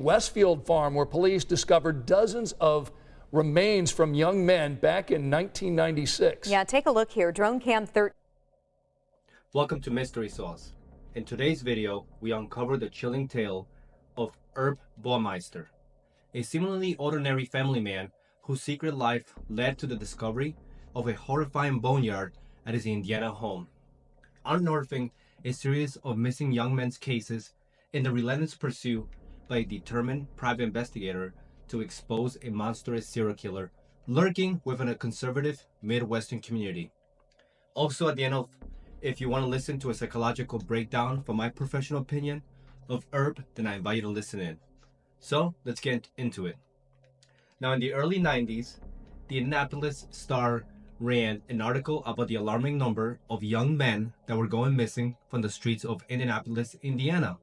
Westfield farm where police discovered dozens of remains from young men back in 1996. Yeah, take a look here. Drone cam 13. Welcome to Mystery Sauce. In today's video, we uncover the chilling tale of Herbert Baumeister, a seemingly ordinary family man whose secret life led to the discovery of a horrifying boneyard at his Indiana home, unearthing a series of missing young men's cases in the relentless pursuit by a determined private investigator to expose a monstrous serial killer lurking within a conservative Midwestern community. Also, at the end of, if you want to listen to a psychological breakdown from my professional opinion of Herb, then I invite you to listen in. So let's get into it. Now, in the early 90s, the Indianapolis Star ran an article about the alarming number of young men that were going missing from the streets of Indianapolis, Indiana.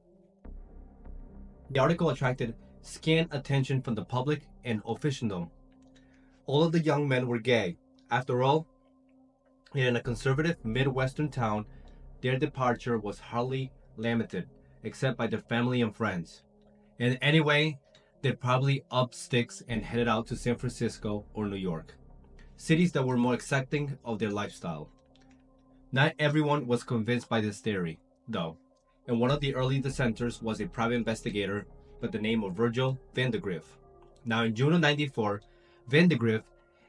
The article attracted scant attention from the public and officialdom. All of the young men were gay. After all, in a conservative Midwestern town, their departure was hardly lamented, except by their family and friends. And anyway, they probably upped sticks and headed out to San Francisco or New York, cities that were more accepting of their lifestyle. Not everyone was convinced by this theory, though, and one of the early dissenters was a private investigator by the name of Virgil Vandagriff. Now, in June of '94, Vandagriff,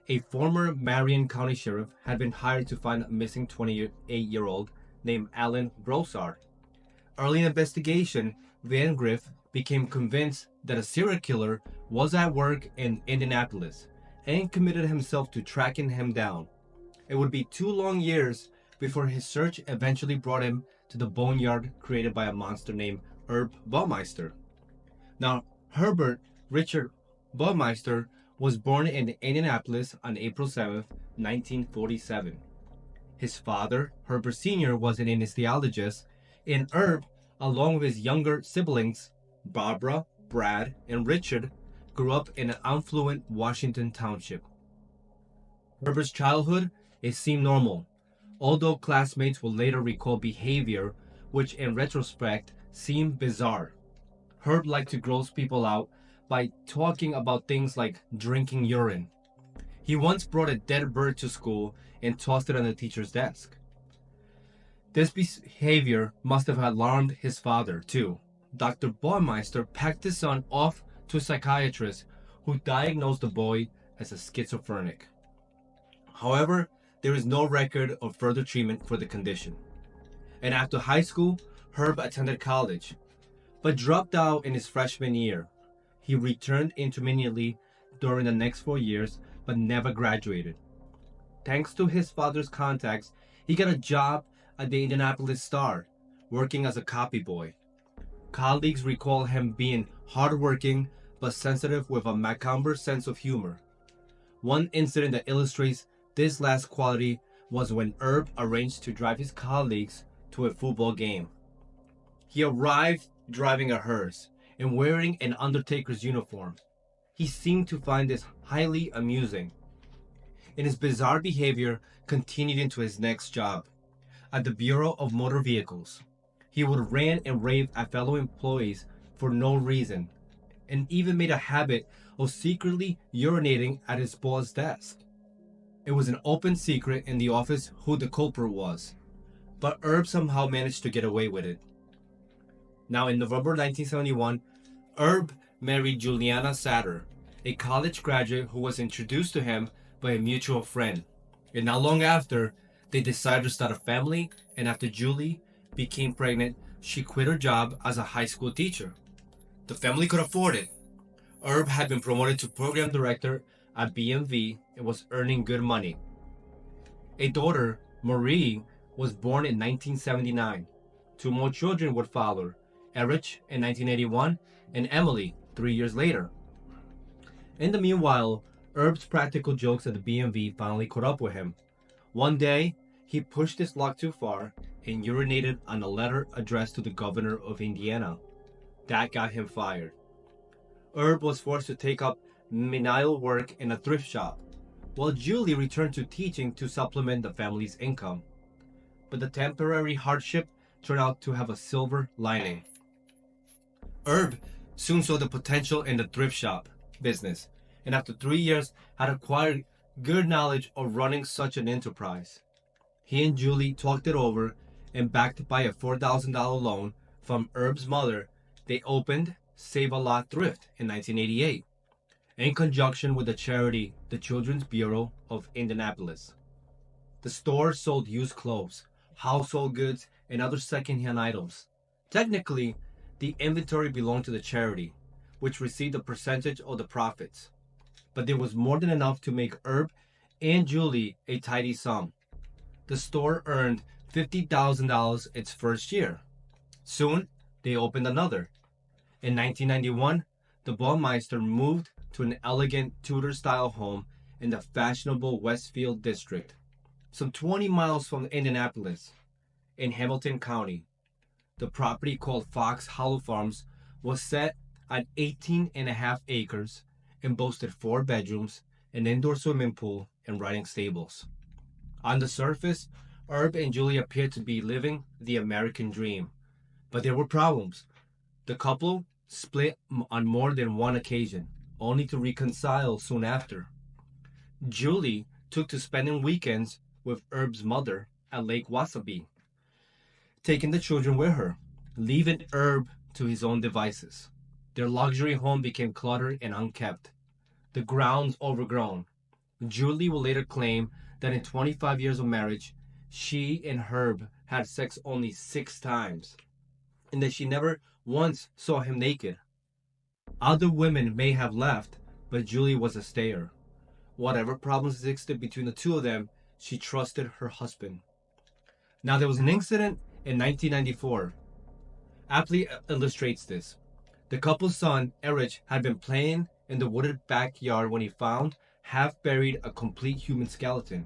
a former Marion County sheriff, had been hired to find a missing 28-year-old named Alan Broussard. Early in investigation, Vandagriff became convinced that a serial killer was at work in Indianapolis and committed himself to tracking him down. It would be 2 long years before his search eventually brought him to the boneyard created by a monster named Herbert Baumeister. Now, Herbert Richard Baumeister was born in Indianapolis on April 7, 1947. His father, Herbert Sr., was an anesthesiologist, and Herb, along with his younger siblings, Barbara, Brad, and Richard, grew up in an affluent Washington township. Herbert's childhood, it seemed normal, although classmates will later recall behavior which in retrospect seemed bizarre. Herb liked to gross people out by talking about things like drinking urine. He once brought a dead bird to school and tossed it on the teacher's desk. This behavior must have alarmed his father, too. Dr. Baumeister packed his son off to a psychiatrist who diagnosed the boy as a schizophrenic. However, there is no record of further treatment for the condition. And after high school, Herb attended college, but dropped out in his freshman year. He returned intermittently during the next 4 years, but never graduated. Thanks to his father's contacts, he got a job at the Indianapolis Star, working as a copy boy. Colleagues recall him being hardworking but sensitive with a macabre sense of humor. One incident that illustrates this last quality was when Herb arranged to drive his colleagues to a football game. He arrived driving a hearse and wearing an undertaker's uniform. He seemed to find this highly amusing, and his bizarre behavior continued into his next job at the Bureau of Motor Vehicles. He would rant and rave at fellow employees for no reason, and even made a habit of secretly urinating at his boss's desk. It was an open secret in the office who the culprit was, but Herb somehow managed to get away with it. Now, in November 1971, Herb married Juliana Satter, a college graduate who was introduced to him by a mutual friend. And not long after, they decided to start a family, and after Julie became pregnant, she quit her job as a high school teacher. The family could afford it. Herb had been promoted to program director at BMV and was earning good money. A daughter, Marie, was born in 1979. 2 more children would follow, Erich in 1981 and Emily 3 years later. In the meanwhile, Herb's practical jokes at the BMV finally caught up with him. One day, he pushed his luck too far and urinated on a letter addressed to the governor of Indiana. That got him fired. Herb was forced to take up menial work in a thrift shop, while Julie returned to teaching to supplement the family's income. But the temporary hardship turned out to have a silver lining. Herb soon saw the potential in the thrift shop business, and after 3 years had acquired good knowledge of running such an enterprise. He and Julie talked it over, and backed by a $4,000 loan from Herb's mother, they opened Save a Lot Thrift in 1988, in conjunction with the charity the Children's Bureau of Indianapolis. The store sold used clothes, household goods, and other second-hand items. Technically, the inventory belonged to the charity, which received a percentage of the profits. But there was more than enough to make Herb and Julie a tidy sum. The store earned $50,000 its first year. Soon, they opened another. In 1991, the Baumeister moved to an elegant Tudor-style home in the fashionable Westfield district, some 20 miles from Indianapolis, in Hamilton County. The property, called Fox Hollow Farms, was set at 18.5 acres and boasted 4 bedrooms, an indoor swimming pool, and riding stables. On the surface, Herb and Julie appeared to be living the American dream, but there were problems. The couple split on more than one occasion, only to reconcile soon after. Julie took to spending weekends with Herb's mother at Lake Wasabi, taking the children with her, leaving Herb to his own devices. Their luxury home became cluttered and unkept, the grounds overgrown. Julie will later claim that in 25 years of marriage, she and Herb had sex only 6 times, and that she never once saw him naked. Other women may have left, but Julie was a stayer. Whatever problems existed between the two of them, she trusted her husband. Now, there was an incident in 1994. Aptly illustrates this. The couple's son, Erich, had been playing in the wooded backyard when he found, half-buried, a complete human skeleton.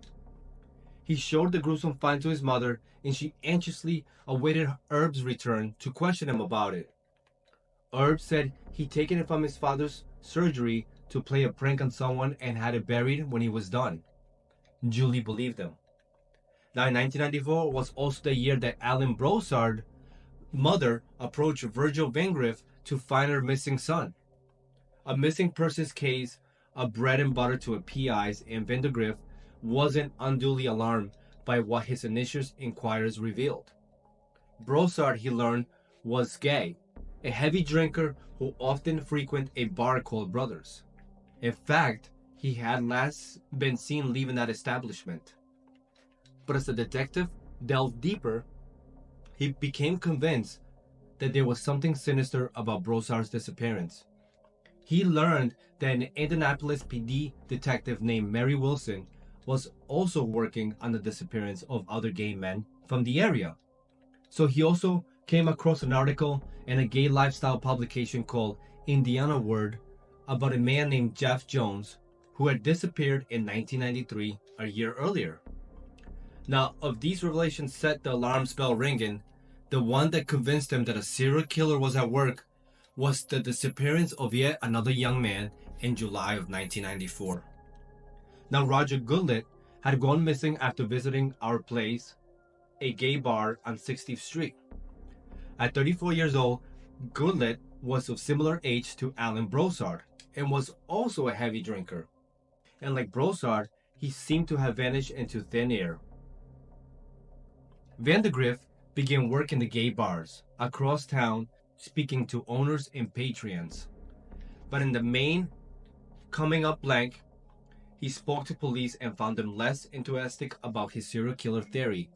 He showed the gruesome find to his mother, and she anxiously awaited Herb's return to question him about it. Herb said he'd taken it from his father's surgery to play a prank on someone and had it buried when he was done. Julie believed him. Now, in 1994 was also the year that Alan Broussard, mother, approached Virgil Vandagriff to find her missing son. A missing persons case of bread and butter to a PIs, and Vandagriff wasn't unduly alarmed by what his initial inquiries revealed. Broussard, he learned, was gay, a heavy drinker who often frequented a bar called Brothers. In fact, he had last been seen leaving that establishment. But as the detective delved deeper, he became convinced that there was something sinister about Broussard's disappearance. He learned that an Indianapolis PD detective named Mary Wilson was also working on the disappearance of other gay men from the area. So he also came across an article in a gay lifestyle publication called Indiana Word about a man named Jeff Jones who had disappeared in 1993, a year earlier. Now, of these revelations set the alarm bell ringing, the one that convinced him that a serial killer was at work was the disappearance of yet another young man in July of 1994. Now, Roger Goodlett had gone missing after visiting our place, a gay bar on 60th Street. At 34 years old, Goodlett was of similar age to Alan Broussard and was also a heavy drinker. And like Broussard, he seemed to have vanished into thin air. Vandagriff began work in the gay bars across town, speaking to owners and patrons. But in the main coming up blank, he spoke to police and found them less enthusiastic about his serial killer theory.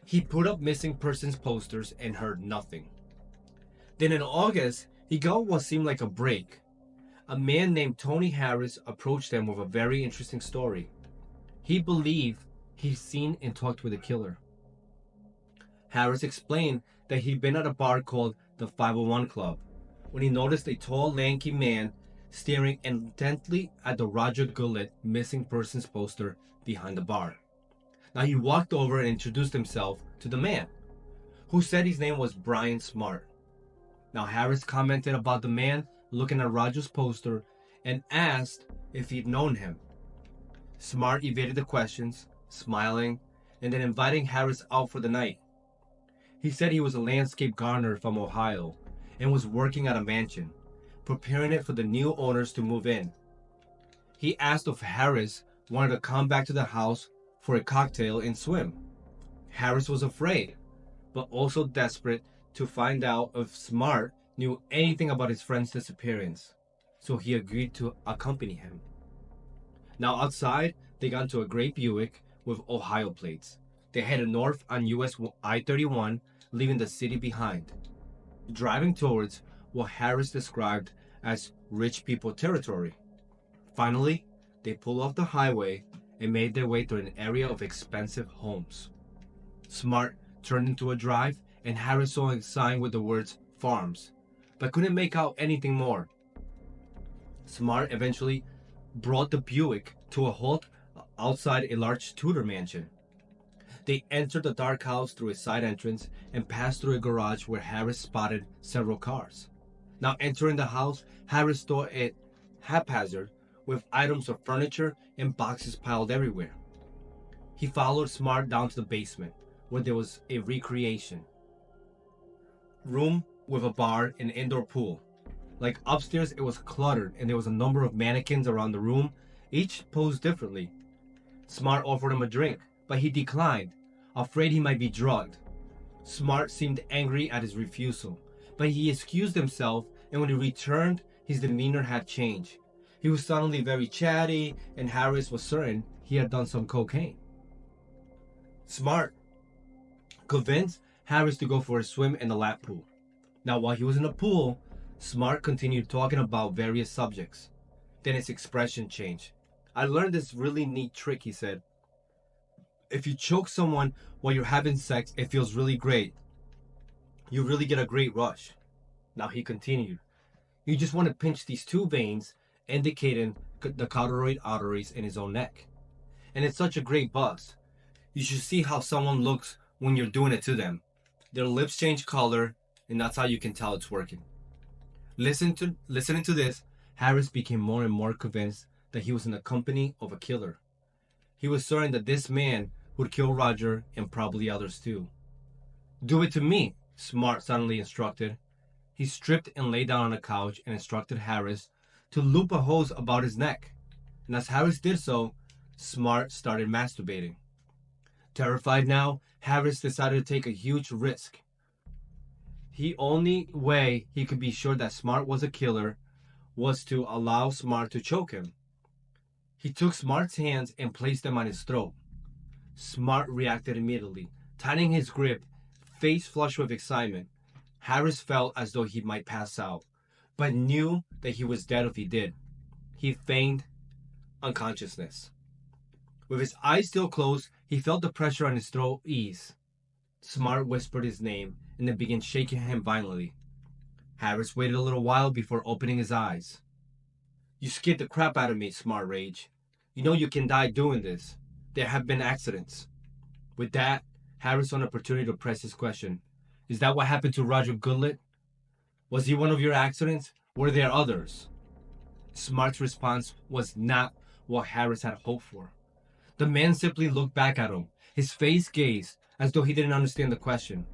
He put up missing persons posters and heard nothing. Then in August, he got what seemed like a break. A man named Tony Harris approached him with a very interesting story. He believed he'd seen and talked with the killer. Harris explained that he'd been at a bar called the 501 Club when he noticed a tall, lanky man staring intently at the Roger Goodlett missing persons poster behind the bar. Now, he walked over and introduced himself to the man, who said his name was Brian Smart. Now, Harris commented about the man looking at Roger's poster and asked if he'd known him. Smart evaded the questions, smiling, and then inviting Harris out for the night. He said he was a landscape gardener from Ohio and was working at a mansion, preparing it for the new owners to move in. He asked if Harris wanted to come back to the house for a cocktail and swim. Harris was afraid, but also desperate to find out if Smart knew anything about his friend's disappearance, so he agreed to accompany him. Now outside, they got into a gray Buick with Ohio plates. They headed north on US I-31, leaving the city behind, driving towards what Harris described as rich people territory. Finally, they pulled off the highway and made their way through an area of expensive homes. Smart turned into a drive, and Harris saw a sign with the words farms, but couldn't make out anything more. Smart eventually brought the Buick to a halt outside a large Tudor mansion. They entered the dark house through a side entrance and passed through a garage where Harris spotted several cars. Now entering the house, Harris saw it haphazard with items of furniture and boxes piled everywhere. He followed Smart down to the basement, where there was a recreation room with a bar and indoor pool. Like upstairs, it was cluttered and there was a number of mannequins around the room, each posed differently. Smart offered him a drink, but he declined, afraid he might be drugged. Smart seemed angry at his refusal, but he excused himself, and when he returned, his demeanor had changed. He was suddenly very chatty, and Harris was certain he had done some cocaine. Smart convinced Harris to go for a swim in the lap pool. Now, while he was in the pool, Smart continued talking about various subjects. Then his expression changed. "I learned this really neat trick," he said. "If you choke someone while you're having sex, it feels really great. You really get a great rush." Now he continued. "You just want to pinch these two veins, indicating the carotid arteries in his own neck. And it's such a great buzz. You should see how someone looks when you're doing it to them. Their lips change color, and that's how you can tell it's working." Listening to this, Harris became more and more convinced that he was in the company of a killer. He was certain that this man would kill Roger and probably others too. "Do it to me," Smart suddenly instructed. He stripped and lay down on a couch and instructed Harris to loop a hose about his neck. And as Harris did so, Smart started masturbating. Terrified now, Harris decided to take a huge risk. The only way he could be sure that Smart was a killer was to allow Smart to choke him. He took Smart's hands and placed them on his throat. Smart reacted immediately, tightening his grip, face flushed with excitement. Harris felt as though he might pass out, but knew that he was dead if he did. He feigned unconsciousness. With his eyes still closed, he felt the pressure on his throat ease. Smart whispered his name and then began shaking him violently. Harris waited a little while before opening his eyes. "You scared the crap out of me," Smart raged. "You know you can die doing this. There have been accidents." With that, Harris saw an opportunity to press his question. "Is that what happened to Roger Goodlet? Was he one of your accidents? Were there others?" Smart's response was not what Harris had hoped for. The man simply looked back at him, his face gazed as though he didn't understand the question.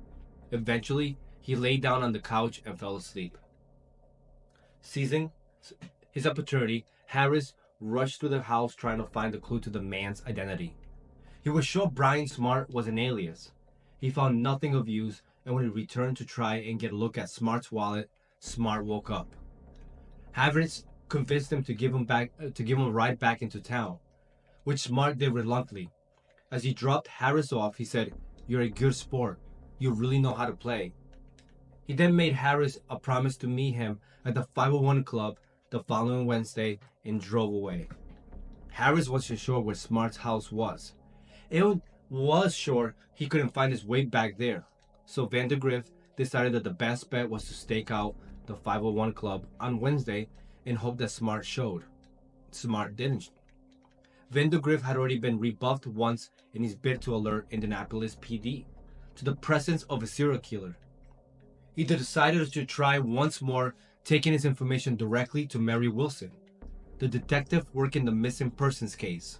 Eventually, he lay down on the couch and fell asleep. Seizing his opportunity, Harris rushed through the house trying to find a clue to the man's identity. He was sure Brian Smart was an alias. He found nothing of use, and when he returned to try and get a look at Smart's wallet, Smart woke up. Harris convinced him to give him a ride back into town, which Smart did reluctantly. As he dropped Harris off, he said, "You're a good sport. You really know how to play." He then made Harris a promise to meet him at the 501 Club the following Wednesday and drove away. Harris wasn't sure where Smart's house was. It was sure he couldn't find his way back there, so Vandagriff decided that the best bet was to stake out the 501 Club on Wednesday and hope that Smart showed. Smart didn't. Vandagriff had already been rebuffed once in his bid to alert Indianapolis PD to the presence of a serial killer. He decided to try once more, taking his information directly to Mary Wilson, the detective working the missing persons case.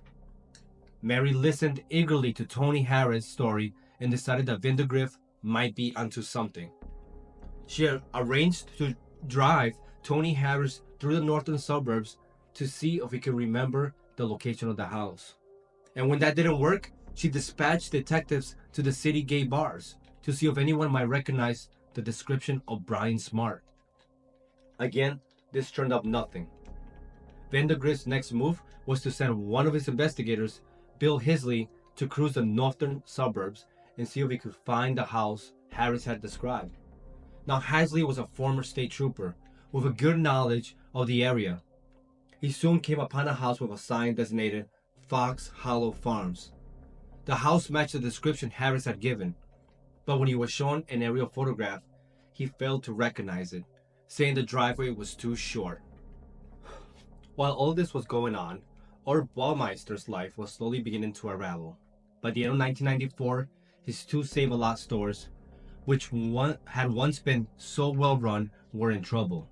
Mary listened eagerly to Tony Harris' story and decided that Vandagriff might be onto something. She arranged to drive Tony Harris through the northern suburbs to see if he could remember the location of the house. And when that didn't work, she dispatched detectives to the city gay bars to see if anyone might recognize the description of Brian Smart. Again, this turned up nothing. Vandagriff's next move was to send one of his investigators, Bill Hisley, to cruise the northern suburbs and see if he could find the house Harris had described. Now, Hisley was a former state trooper with a good knowledge of the area. He soon came upon a house with a sign designated Fox Hollow Farms. The house matched the description Harris had given, but when he was shown an aerial photograph, he failed to recognize it, saying the driveway was too short. While all this was going on, Herb Baumeister's life was slowly beginning to unravel. By the end of 1994, his two Save-A-Lot stores, which had once been so well run, were in trouble.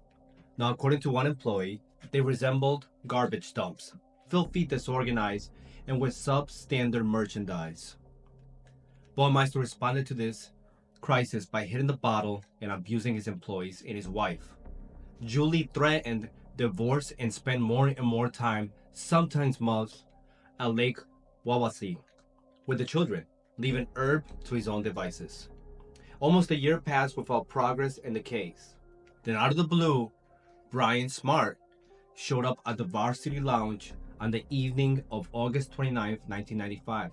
Now, according to one employee, they resembled garbage dumps, filthy, disorganized, and with substandard merchandise. Baumeister responded to this crisis by hitting the bottle and abusing his employees and his wife. Julie threatened divorce and spent more and more time, sometimes months, at Lake Wawasee with the children, leaving Herb to his own devices. Almost a year passed without progress in the case. Then out of the blue, Brian Smart showed up at the Varsity Lounge on the evening of August 29, 1995.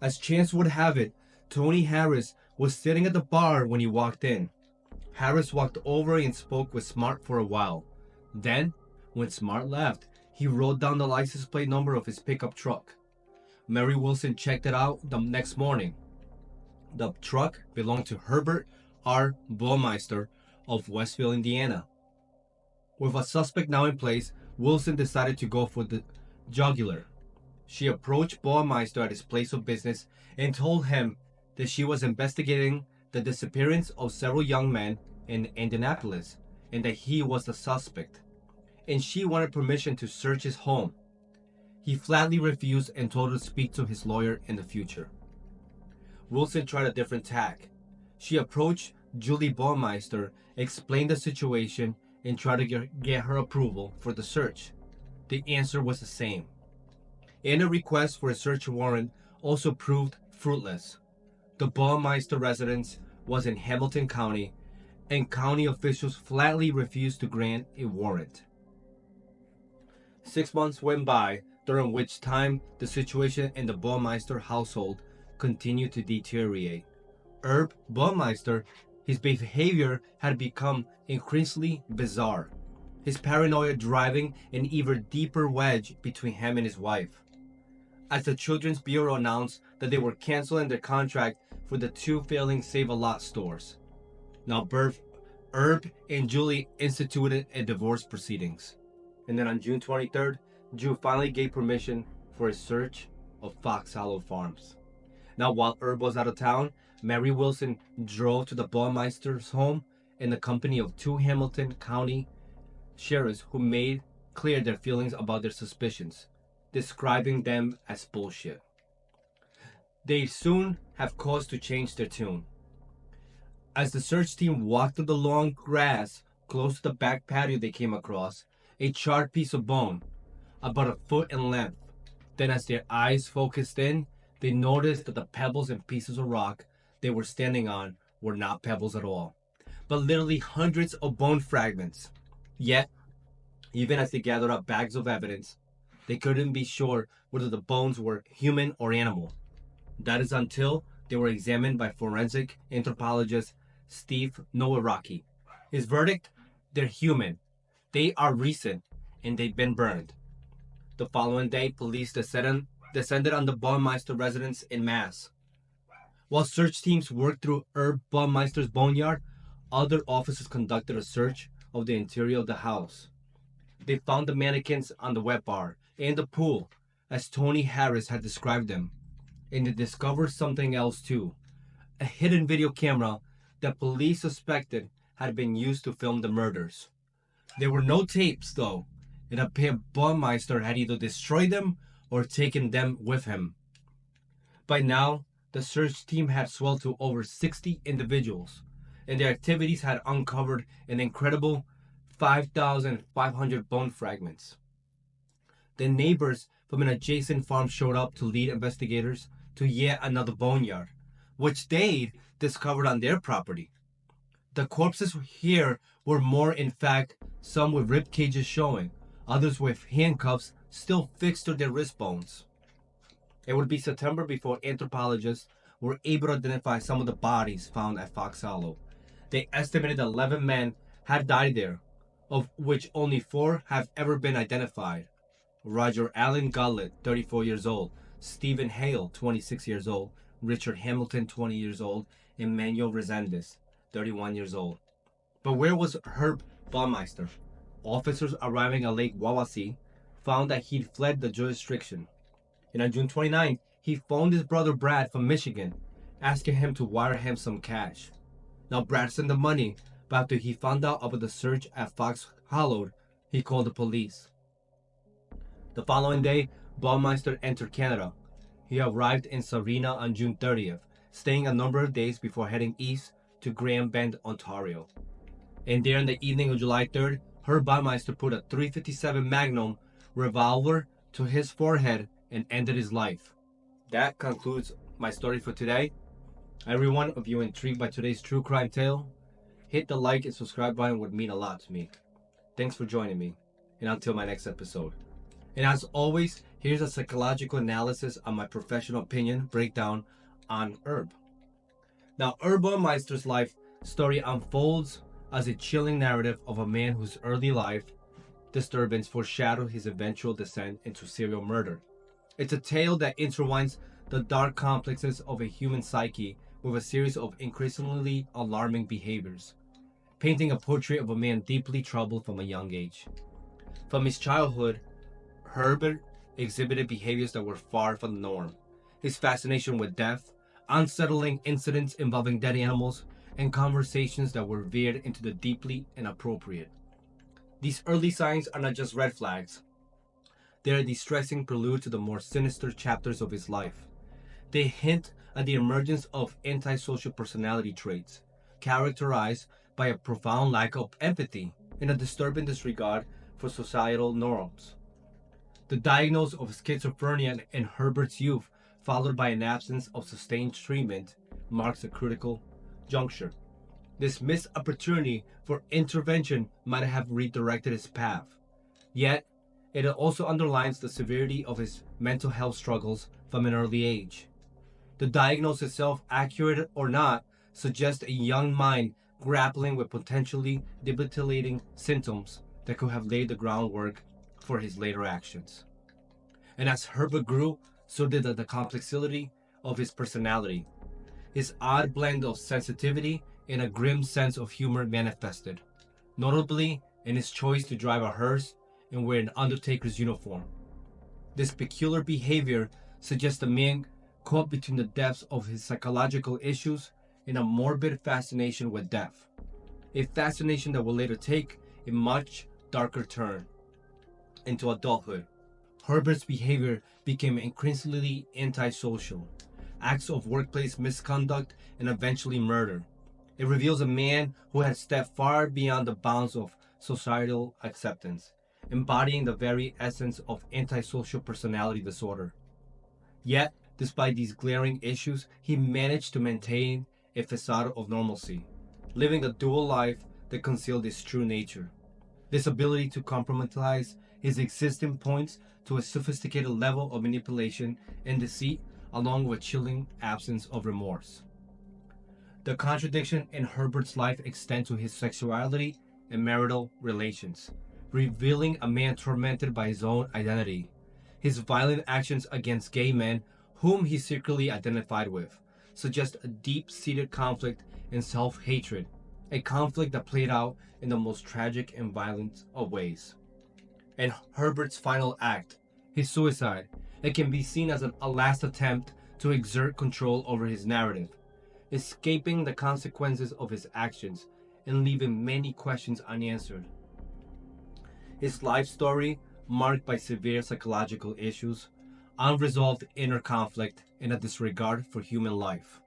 As chance would have it, Tony Harris was sitting at the bar when he walked in. Harris walked over and spoke with Smart for a while. Then, when Smart left, he wrote down the license plate number of his pickup truck. Mary Wilson checked it out the next morning. The truck belonged to Herbert R. Baumeister of Westville, Indiana. With a suspect now in place, Wilson decided to go for the jugular. She approached Baumeister at his place of business and told him that she was investigating the disappearance of several young men in Indianapolis and that he was the suspect, and she wanted permission to search his home. He flatly refused and told her to speak to his lawyer in the future. Wilson tried a different tack. She approached Julie Baumeister, explained the situation, and tried to get her approval for the search. The answer was the same. And a request for a search warrant also proved fruitless. The Baumeister residence was in Hamilton County, and county officials flatly refused to grant a warrant. 6 months went by, during which time the situation in the Baumeister household continued to deteriorate. Herb Baumeister, his behavior had become increasingly bizarre, his paranoia driving an even deeper wedge between him and his wife. As the Children's Bureau announced that they were canceling their contract for the two failing Save-A-Lot stores. Now, Herb and Julie instituted a divorce proceedings. And then on June 23rd, Julie finally gave permission for a search of Fox Hollow Farms. Now, while Herb was out of town, Mary Wilson drove to the Baumeister's home in the company of two Hamilton County sheriffs who made clear their feelings about their suspicions, describing them as bullshit. They soon have cause to change their tune. As the search team walked through the long grass close to the back patio, they came across a charred piece of bone, about a foot in length. Then as their eyes focused in, they noticed that the pebbles and pieces of rock they were standing on were not pebbles at all, but literally hundreds of bone fragments. Yet, even as they gathered up bags of evidence, they couldn't be sure whether the bones were human or animal. That is until they were examined by forensic anthropologist Steve Nowiraki. His verdict? They're human. They are recent, and they've been burned. The following day, police descended on the Baumeister residence en masse. While search teams worked through Herb Baumeister's boneyard, other officers conducted a search of the interior of the house. They found the mannequins on the wet bar and the pool, as Tony Harris had described them. And they discovered something else too, a hidden video camera that police suspected had been used to film the murders. There were no tapes though. It appeared Baumeister had either destroyed them or taken them with him. By now, the search team had swelled to over 60 individuals, and their activities had uncovered an incredible 5,500 bone fragments. The neighbors from an adjacent farm showed up to lead investigators to yet another boneyard, which they'd discovered on their property. The corpses here were more, in fact, some with rib cages showing, others with handcuffs still fixed to their wrist bones. It would be September before anthropologists were able to identify some of the bodies found at Fox Hollow. They estimated 11 men had died there, of which only 4 have ever been identified. Roger Allen Gullet, 34 years old, Stephen Hale, 26 years old, Richard Hamilton, 20 years old, and Manuel Resendez, 31 years old. But where was Herb Baumeister? Officers arriving at Lake Wawasee found that he'd fled the jurisdiction. And on June 29th, he phoned his brother Brad from Michigan, asking him to wire him some cash. Now Brad sent the money, but after he found out about the search at Fox Hollow, he called the police. The following day, Baumeister entered Canada. He arrived in Sarnia on June 30th, staying a number of days before heading east to Graham Bend, Ontario. And there in the evening of July 3rd, Herb Baumeister put a .357 Magnum revolver to his forehead and ended his life. That concludes my story for today. Everyone, if you're intrigued by today's true crime tale, hit the like and subscribe button would mean a lot to me. Thanks for joining me, and until my next episode. And as always, here's a psychological analysis on my professional opinion breakdown on Herb. Now, Herb Baumeister's life story unfolds as a chilling narrative of a man whose early life disturbance foreshadowed his eventual descent into serial murder. It's a tale that intertwines the dark complexes of a human psyche with a series of increasingly alarming behaviors, painting a portrait of a man deeply troubled from a young age. From his childhood, Herbert exhibited behaviors that were far from the norm. His fascination with death, unsettling incidents involving dead animals, and conversations that were veered into the deeply inappropriate. These early signs are not just red flags. They are a distressing prelude to the more sinister chapters of his life. They hint at the emergence of antisocial personality traits, characterized by a profound lack of empathy and a disturbing disregard for societal norms. The diagnosis of schizophrenia in Herbert's youth, followed by an absence of sustained treatment, marks a critical juncture. This missed opportunity for intervention might have redirected his path. Yet, it also underlines the severity of his mental health struggles from an early age. The diagnosis itself, accurate or not, suggests a young mind grappling with potentially debilitating symptoms that could have laid the groundwork for his later actions. And as Herbert grew, so did the complexity of his personality. His odd blend of sensitivity and a grim sense of humor manifested, notably in his choice to drive a hearse and wear an undertaker's uniform. This peculiar behavior suggests a man caught between the depths of his psychological issues and a morbid fascination with death, a fascination that will later take a much darker turn into adulthood. Herbert's behavior became increasingly antisocial, acts of workplace misconduct, and eventually murder. It reveals a man who had stepped far beyond the bounds of societal acceptance, embodying the very essence of antisocial personality disorder. Yet, despite these glaring issues, he managed to maintain a facade of normalcy, living a dual life that concealed his true nature. This ability to compartmentalize his existing points to a sophisticated level of manipulation and deceit, along with a chilling absence of remorse. The contradiction in Herbert's life extend to his sexuality and marital relations, revealing a man tormented by his own identity. His violent actions against gay men, whom he secretly identified with, suggest a deep-seated conflict and self-hatred, a conflict that played out in the most tragic and violent of ways. And Herbert's final act, his suicide, it can be seen as a last attempt to exert control over his narrative, escaping the consequences of his actions and leaving many questions unanswered. His life story, marked by severe psychological issues, unresolved inner conflict, and a disregard for human life,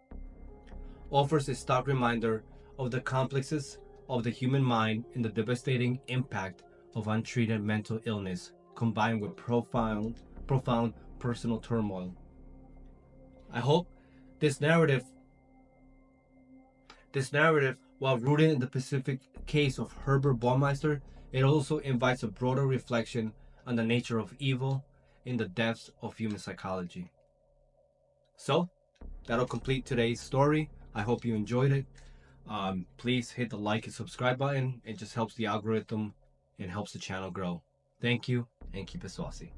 offers a stark reminder of the complexes of the human mind and the devastating impact of untreated mental illness combined with profound personal turmoil. I hope this narrative, while rooted in the specific case of Herbert Baumeister, it also invites a broader reflection on the nature of evil in the depths of human psychology. So, that'll complete today's story. I hope you enjoyed it. Please hit the like and subscribe button. It just helps the algorithm and helps the channel grow. Thank you, and keep it saucy.